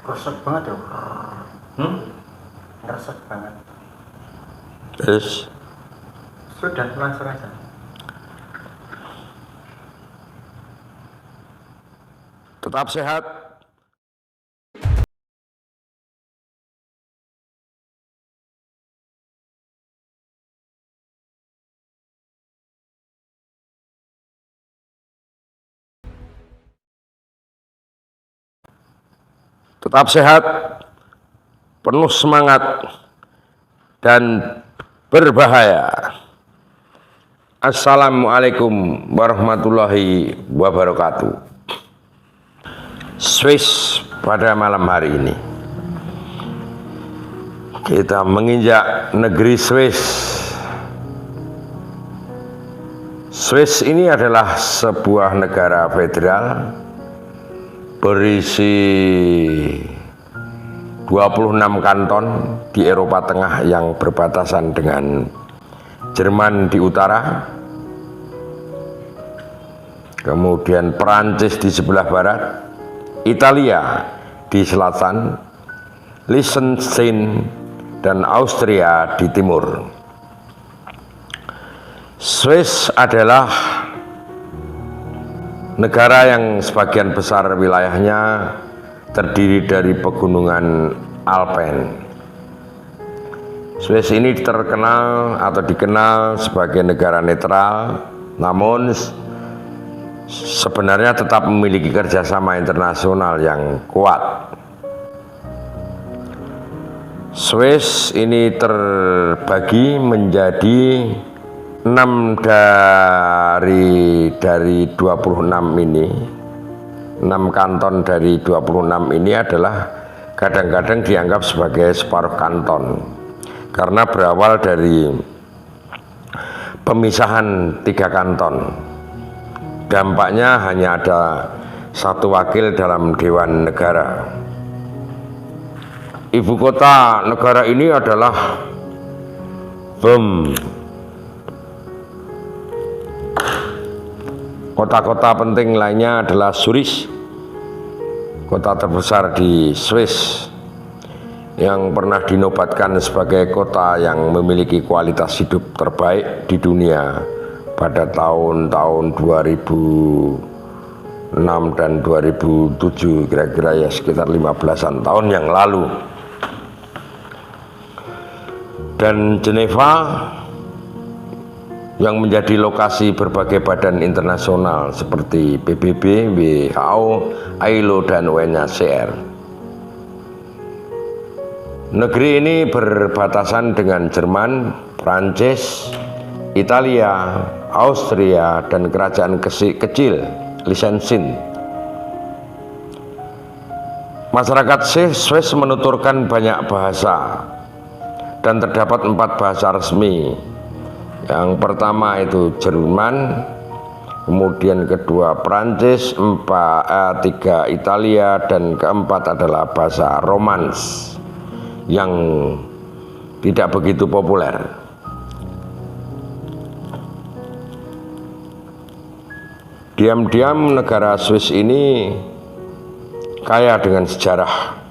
Resep banget ya. Resep banget. Terus Sudah langsung aja. tetap sehat. Tetap sehat, penuh semangat, dan berbahaya. Assalamualaikum warahmatullahi wabarakatuh. Swiss pada malam hari ini kita menginjak negeri Swiss. Swiss ini adalah sebuah negara federal berisi 26 kanton di Eropa Tengah yang berbatasan dengan Jerman di utara, kemudian Perancis di sebelah barat, Italia di selatan, Liechtenstein dan Austria di timur. Swiss adalah negara yang sebagian besar wilayahnya terdiri dari pegunungan Alpen. Swiss ini terkenal atau dikenal sebagai negara netral, namun sebenarnya tetap memiliki kerjasama internasional yang kuat. Swiss ini terbagi menjadi 6 dari 26 ini. 6 kanton dari 26 ini adalah kadang-kadang dianggap sebagai separuh kanton karena berawal dari pemisahan 3 kanton. Dampaknya hanya ada 1 wakil dalam Dewan Negara. Ibu kota negara ini adalah Kota-kota penting lainnya adalah Zurich, kota terbesar di Swiss, yang pernah dinobatkan sebagai kota yang memiliki kualitas hidup terbaik di dunia pada tahun-tahun 2006 dan 2007, kira-kira ya sekitar 15-an tahun yang lalu. Dan Geneva yang menjadi lokasi berbagai badan internasional seperti PBB, WHO, ILO, dan UNHCR. Negeri ini berbatasan dengan Jerman, Prancis, Italia, Austria, dan kerajaan kecil Liechtenstein. Masyarakat Swiss menuturkan banyak bahasa dan terdapat 4 bahasa resmi. Yang pertama itu Jerman, kemudian kedua Prancis, 3 Italia, dan keempat adalah bahasa Romans yang tidak begitu populer. Diam-diam negara Swiss ini kaya dengan sejarah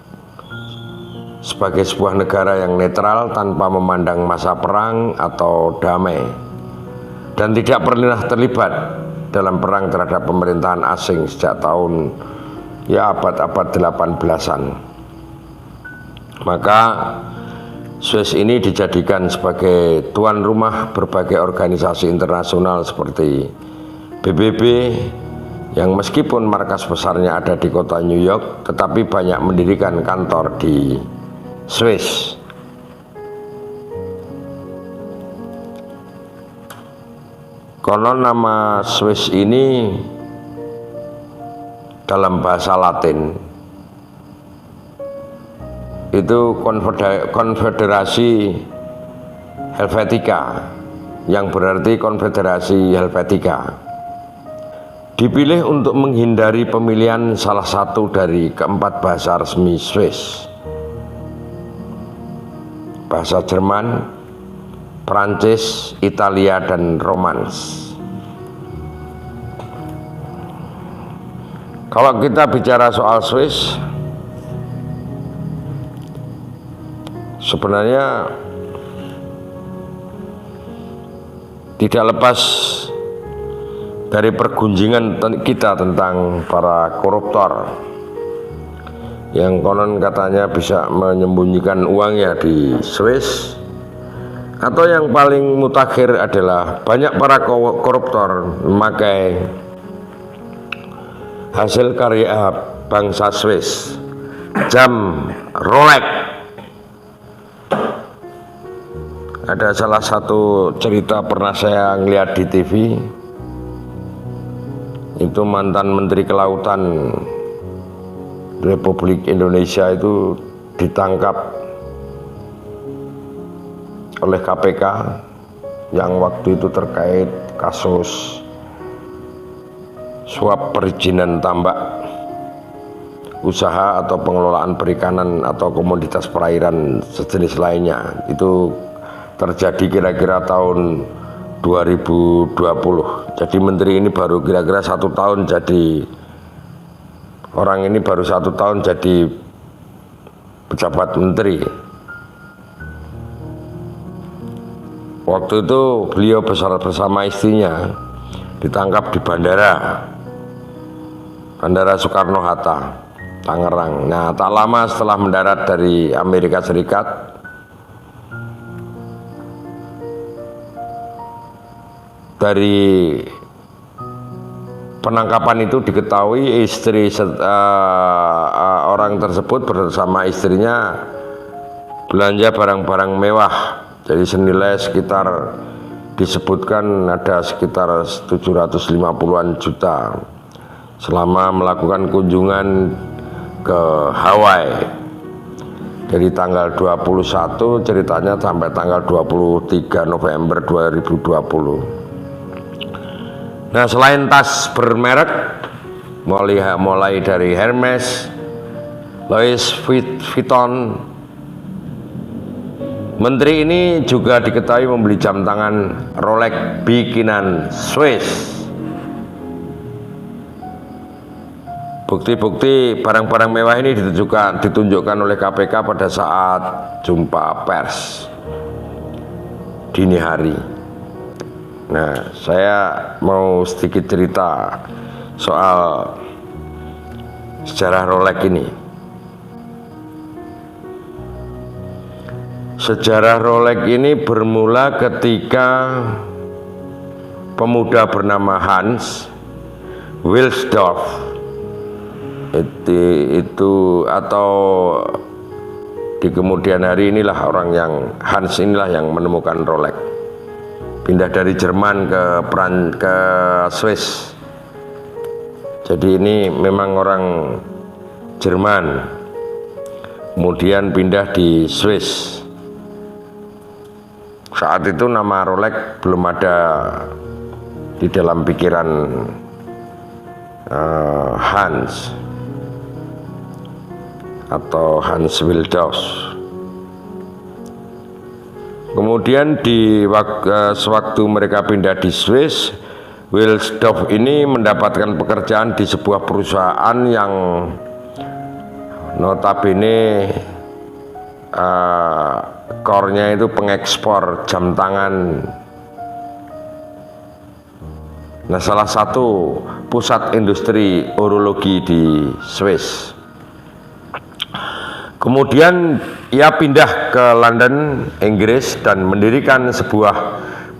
sebagai sebuah negara yang netral tanpa memandang masa perang atau damai, dan tidak pernah terlibat dalam perang terhadap pemerintahan asing sejak tahun abad-abad 18-an. Maka Swiss ini dijadikan sebagai tuan rumah berbagai organisasi internasional seperti PBB, yang meskipun markas besarnya ada di kota New York, tetapi banyak mendirikan kantor di Swiss. Konon nama Swiss ini dalam bahasa Latin itu Konfederasi Helvetica, yang berarti Konfederasi Helvetica. Dipilih untuk menghindari pemilihan salah satu dari keempat bahasa resmi Swiss: bahasa Jerman, Prancis, Italia, dan Romans. Kalau kita bicara soal Swiss, sebenarnya tidak lepas dari pergunjingan kita tentang para koruptor yang konon katanya bisa menyembunyikan uangnya di Swiss, atau yang paling mutakhir adalah banyak para koruptor memakai hasil karya bangsa Swiss, jam Rolex. Ada salah satu cerita pernah saya ngeliat di TV, itu mantan Menteri Kelautan Republik Indonesia itu ditangkap oleh KPK yang waktu itu terkait kasus suap perizinan tambak usaha atau pengelolaan perikanan atau komoditas perairan sejenis lainnya. Itu terjadi kira-kira tahun 2020. Jadi menteri ini baru kira-kira 1 tahun jadi, orang ini baru 1 tahun jadi pejabat menteri. Waktu itu beliau bersama istrinya ditangkap di Bandara Soekarno-Hatta, Tangerang. Nah, tak lama setelah mendarat dari Amerika Serikat, dari penangkapan itu diketahui istri orang tersebut bersama istrinya belanja barang-barang mewah, jadi senilai sekitar, disebutkan ada sekitar 750-an juta selama melakukan kunjungan ke Hawaii dari tanggal 21 ceritanya sampai tanggal 23 November 2020. Nah, selain tas bermerek mulai dari Hermes, Louis Vuitton, menteri ini juga diketahui membeli jam tangan Rolex bikinan Swiss. Bukti-bukti barang-barang mewah ini ditunjukkan oleh KPK pada saat jumpa pers dini hari. Nah, saya mau sedikit cerita soal sejarah Rolex ini. Sejarah Rolex ini bermula ketika pemuda bernama Hans Wilsdorf itu atau di kemudian hari inilah Hans inilah yang menemukan Rolex. Pindah dari Jerman ke Swiss. Jadi ini memang orang Jerman, kemudian pindah di Swiss. Saat itu nama Rolex belum ada di dalam pikiran Hans atau Hans Wilsdorf. Kemudian sewaktu mereka pindah di Swiss, Wilsdorf ini mendapatkan pekerjaan di sebuah perusahaan yang notabene core-nya itu pengekspor jam tangan. Nah, salah satu pusat industri orologi di Swiss. Kemudian ia pindah ke London, Inggris, dan mendirikan sebuah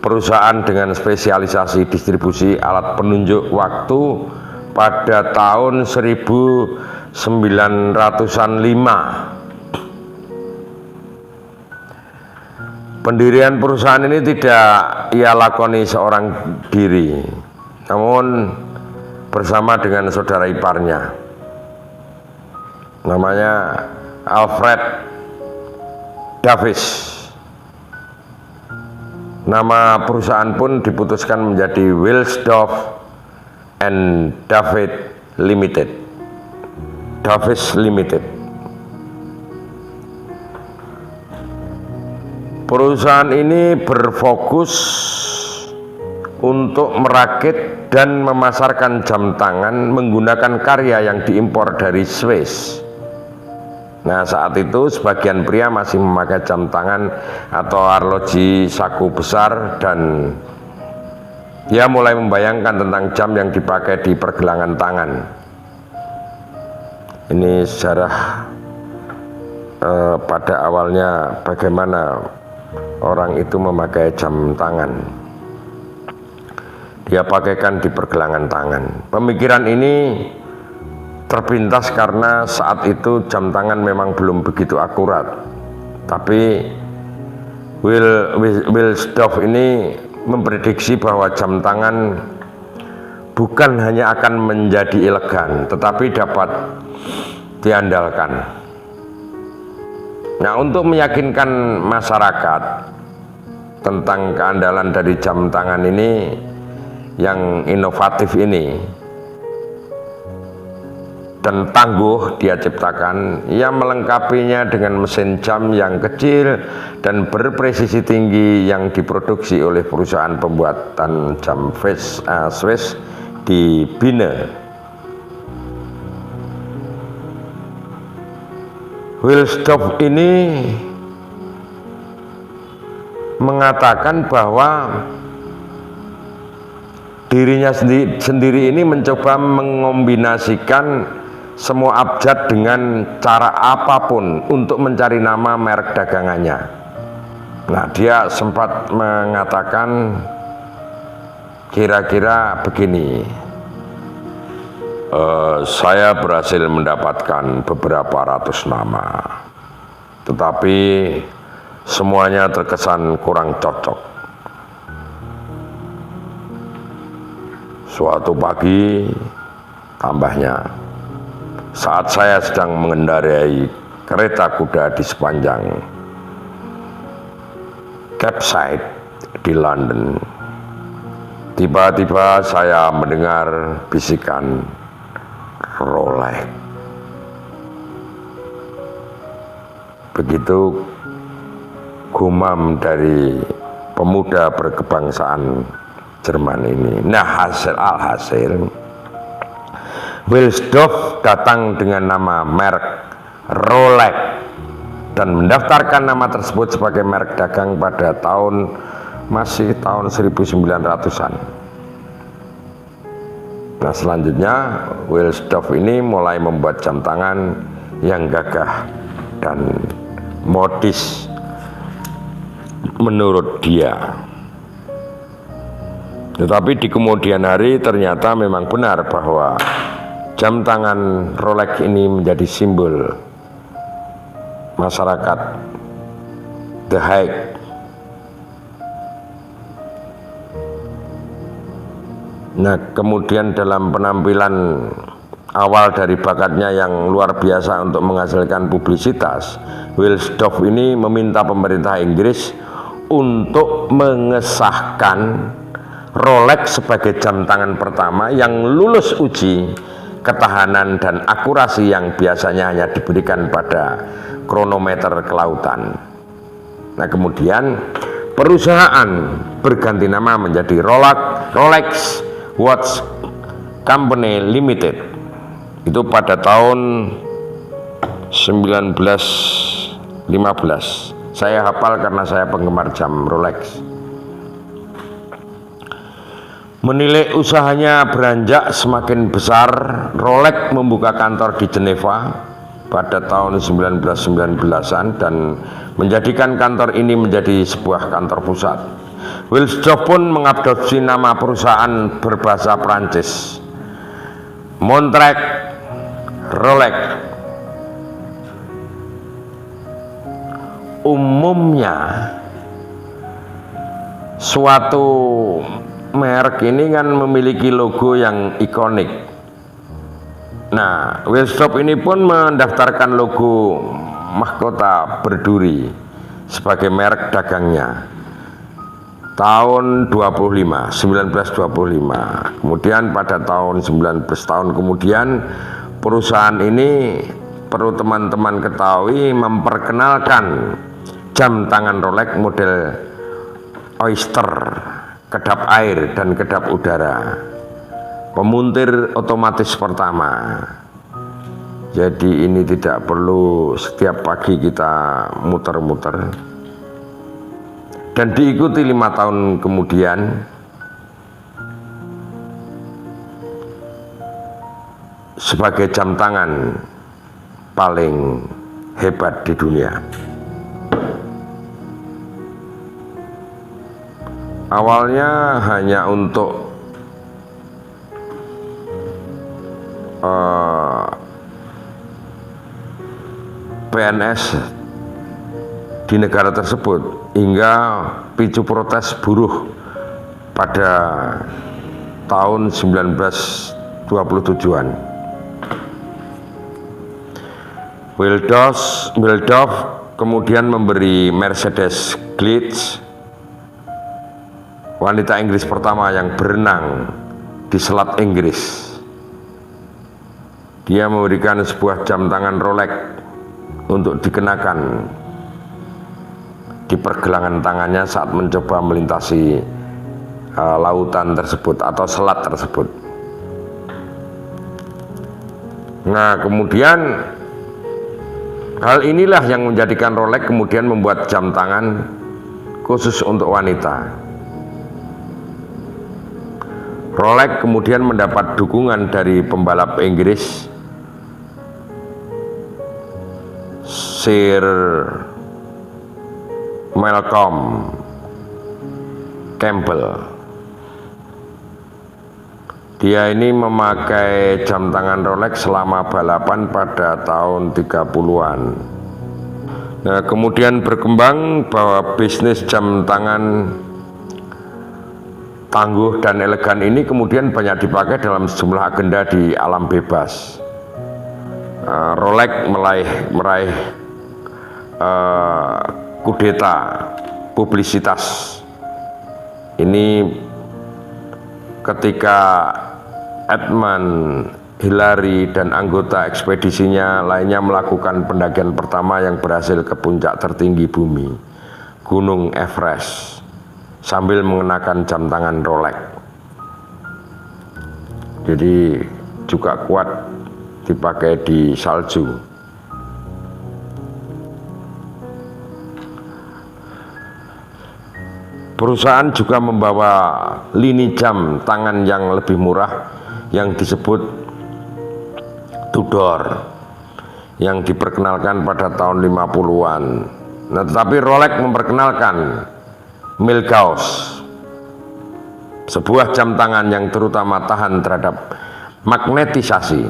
perusahaan dengan spesialisasi distribusi alat penunjuk waktu pada tahun 1905. Pendirian perusahaan ini tidak ia lakoni seorang diri, namun bersama dengan saudara iparnya, namanya Alfred Davis. Nama perusahaan pun diputuskan menjadi Wilsdorf and Davis Limited. Perusahaan ini berfokus untuk merakit dan memasarkan jam tangan menggunakan karya yang diimpor dari Swiss. Nah, saat itu sebagian pria masih memakai jam tangan atau arloji saku besar, dan dia mulai membayangkan tentang jam yang dipakai di pergelangan tangan. Ini sejarah pada awalnya bagaimana orang itu memakai jam tangan. Dia pakaikan di pergelangan tangan. Pemikiran ini terpintas karena saat itu jam tangan memang belum begitu akurat. Tapi Wilsdorf ini memprediksi bahwa jam tangan bukan hanya akan menjadi elegan, tetapi dapat diandalkan. Nah, untuk meyakinkan masyarakat tentang keandalan dari jam tangan ini yang inovatif ini dan tangguh dia ciptakan, ia melengkapinya dengan mesin jam yang kecil dan berpresisi tinggi yang diproduksi oleh perusahaan pembuatan jam Swiss di Biene. Wilsdorf ini mengatakan bahwa dirinya sendiri ini mencoba mengombinasikan semua abjad dengan cara apapun untuk mencari nama merek dagangannya. Nah, dia sempat mengatakan kira-kira begini, saya berhasil mendapatkan beberapa ratus nama, tetapi semuanya terkesan kurang cocok. Suatu pagi, tambahnya, saat saya sedang mengendarai kereta kuda di sepanjang Capside di London, tiba-tiba saya mendengar bisikan Rolex. Begitu gumam dari pemuda berkebangsaan Jerman ini. Nah, alhasil Wilsdorf datang dengan nama merek Rolex dan mendaftarkan nama tersebut sebagai merek dagang pada tahun 1900-an. Nah, selanjutnya Wilsdorf ini mulai membuat jam tangan yang gagah dan modis menurut dia. Tetapi di kemudian hari ternyata memang benar bahwa jam tangan Rolex ini menjadi simbol masyarakat The Hague. Nah, kemudian dalam penampilan awal dari bakatnya yang luar biasa untuk menghasilkan publisitas, Wilsdorf ini meminta pemerintah Inggris untuk mengesahkan Rolex sebagai jam tangan pertama yang lulus uji ketahanan dan akurasi yang biasanya hanya diberikan pada kronometer kelautan. Nah, kemudian perusahaan berganti nama menjadi Rolex Watch Company Limited. Itu pada tahun 1915. Saya hafal karena saya penggemar jam Rolex. Menilai usahanya beranjak semakin besar, Rolex membuka kantor di Jeneva pada tahun 1919-an dan menjadikan kantor ini menjadi sebuah kantor pusat. Wilsdorf pun mengadopsi nama perusahaan berbahasa Prancis, Montreux Rolex. Umumnya suatu merek ini kan memiliki logo yang ikonik. Nah, Wilsdorf ini pun mendaftarkan logo mahkota berduri sebagai merek dagangnya tahun 1925. Kemudian pada tahun 19 tahun kemudian perusahaan ini, perlu teman-teman ketahui, memperkenalkan jam tangan Rolex model Oyster, kedap air dan kedap udara, pemuntir otomatis pertama. Jadi ini tidak perlu setiap pagi kita muter-muter. Dan diikuti 5 tahun kemudian sebagai jam tangan paling hebat di dunia. Awalnya hanya untuk PNS di negara tersebut, hingga picu protes buruh pada tahun 1927-an. Wildorf kemudian memberi Mercedes Glitz, wanita Inggris pertama yang berenang di Selat Inggris. Dia memberikan sebuah jam tangan Rolex untuk dikenakan di pergelangan tangannya saat mencoba melintasi lautan tersebut atau selat tersebut. Nah, kemudian hal inilah yang menjadikan Rolex kemudian membuat jam tangan khusus untuk wanita. Rolex kemudian mendapat dukungan dari pembalap Inggris Sir Malcolm Campbell. Dia ini memakai jam tangan Rolex selama balapan pada tahun 30-an. Nah, kemudian berkembang bahwa bisnis jam tangan tangguh dan elegan ini kemudian banyak dipakai dalam sejumlah agenda di alam bebas. Rolex meraih kudeta publisitas ini ketika Edmund Hillary dan anggota ekspedisinya lainnya melakukan pendakian pertama yang berhasil ke puncak tertinggi bumi, Gunung Everest, sambil mengenakan jam tangan Rolex. Jadi juga kuat dipakai di salju. Perusahaan juga membawa lini jam tangan yang lebih murah yang disebut Tudor, yang diperkenalkan pada tahun 50-an. Nah, tetapi Rolex memperkenalkan Milgauss, sebuah jam tangan yang terutama tahan terhadap magnetisasi,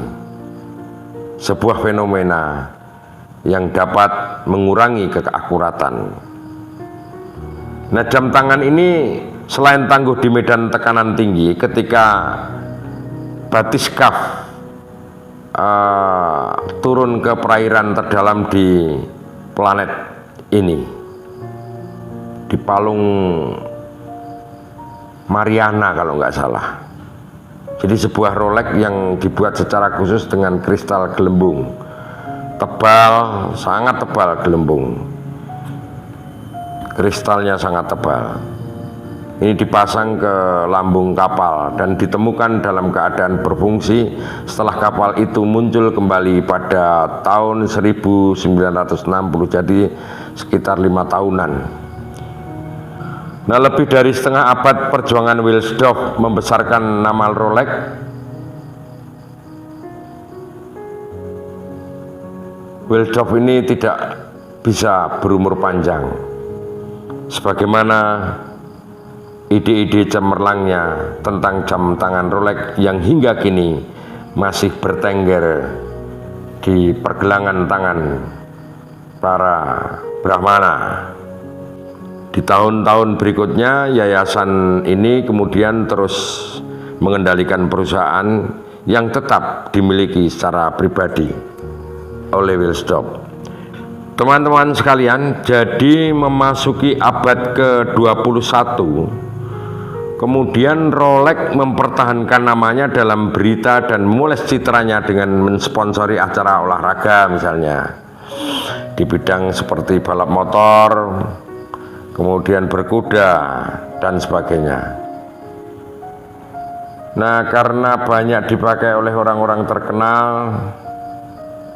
sebuah fenomena yang dapat mengurangi keakuratan. Nah, jam tangan ini selain tangguh di medan tekanan tinggi, ketika Batiscaf turun ke perairan terdalam di planet ini, di Palung Mariana kalau nggak salah. Jadi sebuah Rolex yang dibuat secara khusus dengan kristal gelembung tebal, sangat tebal gelembung. Kristalnya sangat tebal. Ini dipasang ke lambung kapal dan ditemukan dalam keadaan berfungsi setelah kapal itu muncul kembali pada tahun 1960, jadi sekitar 5 tahunan. Nah, lebih dari setengah abad perjuangan Wilsdorf membesarkan nama Rolex. Wilsdorf ini tidak bisa berumur panjang, sebagaimana ide-ide cemerlangnya tentang jam tangan Rolex yang hingga kini masih bertengger di pergelangan tangan para Brahmana. Di tahun-tahun berikutnya, yayasan ini kemudian terus mengendalikan perusahaan yang tetap dimiliki secara pribadi oleh Wilsdorf. Teman-teman sekalian, jadi memasuki abad ke-21, kemudian Rolex mempertahankan namanya dalam berita dan memoles citranya dengan mensponsori acara olahraga misalnya di bidang seperti balap motor, kemudian berkuda dan sebagainya. Nah, karena banyak dipakai oleh orang-orang terkenal,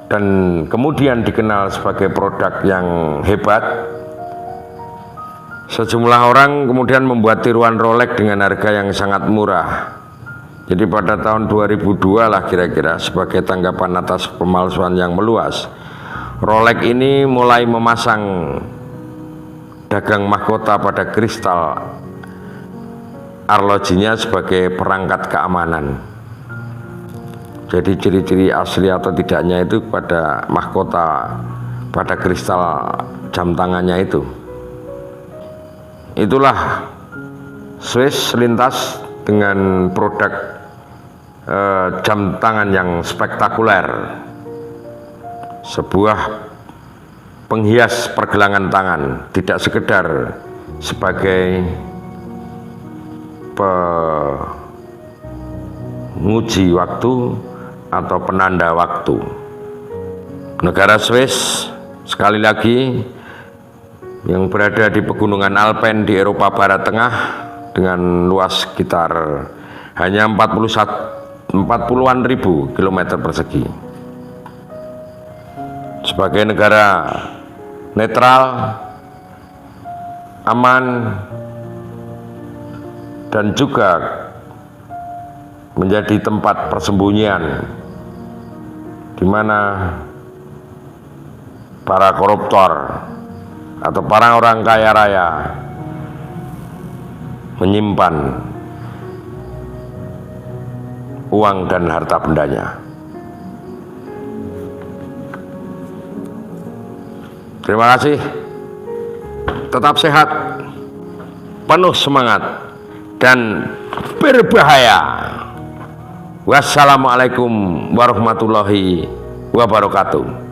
dan kemudian dikenal sebagai produk yang hebat, sejumlah orang kemudian membuat tiruan Rolex dengan harga yang sangat murah. Jadi pada tahun 2002 lah kira-kira, sebagai tanggapan atas pemalsuan yang meluas, Rolex ini mulai memasang dagang mahkota pada kristal arlojinya sebagai perangkat keamanan. Jadi ciri-ciri asli atau tidaknya itu pada mahkota, pada kristal jam tangannya itu. Itulah Swiss lintas dengan produk jam tangan yang spektakuler, sebuah penghias pergelangan tangan, tidak sekedar sebagai penguji waktu atau penanda waktu. Negara Swiss sekali lagi yang berada di pegunungan Alpen di Eropa Barat Tengah dengan luas sekitar hanya 40-an ribu kilometer persegi. Sebagai negara netral, aman, dan juga menjadi tempat persembunyian di mana para koruptor atau para orang kaya raya menyimpan uang dan harta bendanya. Terima kasih. Tetap sehat, penuh semangat, dan berbahaya. Wassalamualaikum warahmatullahi wabarakatuh.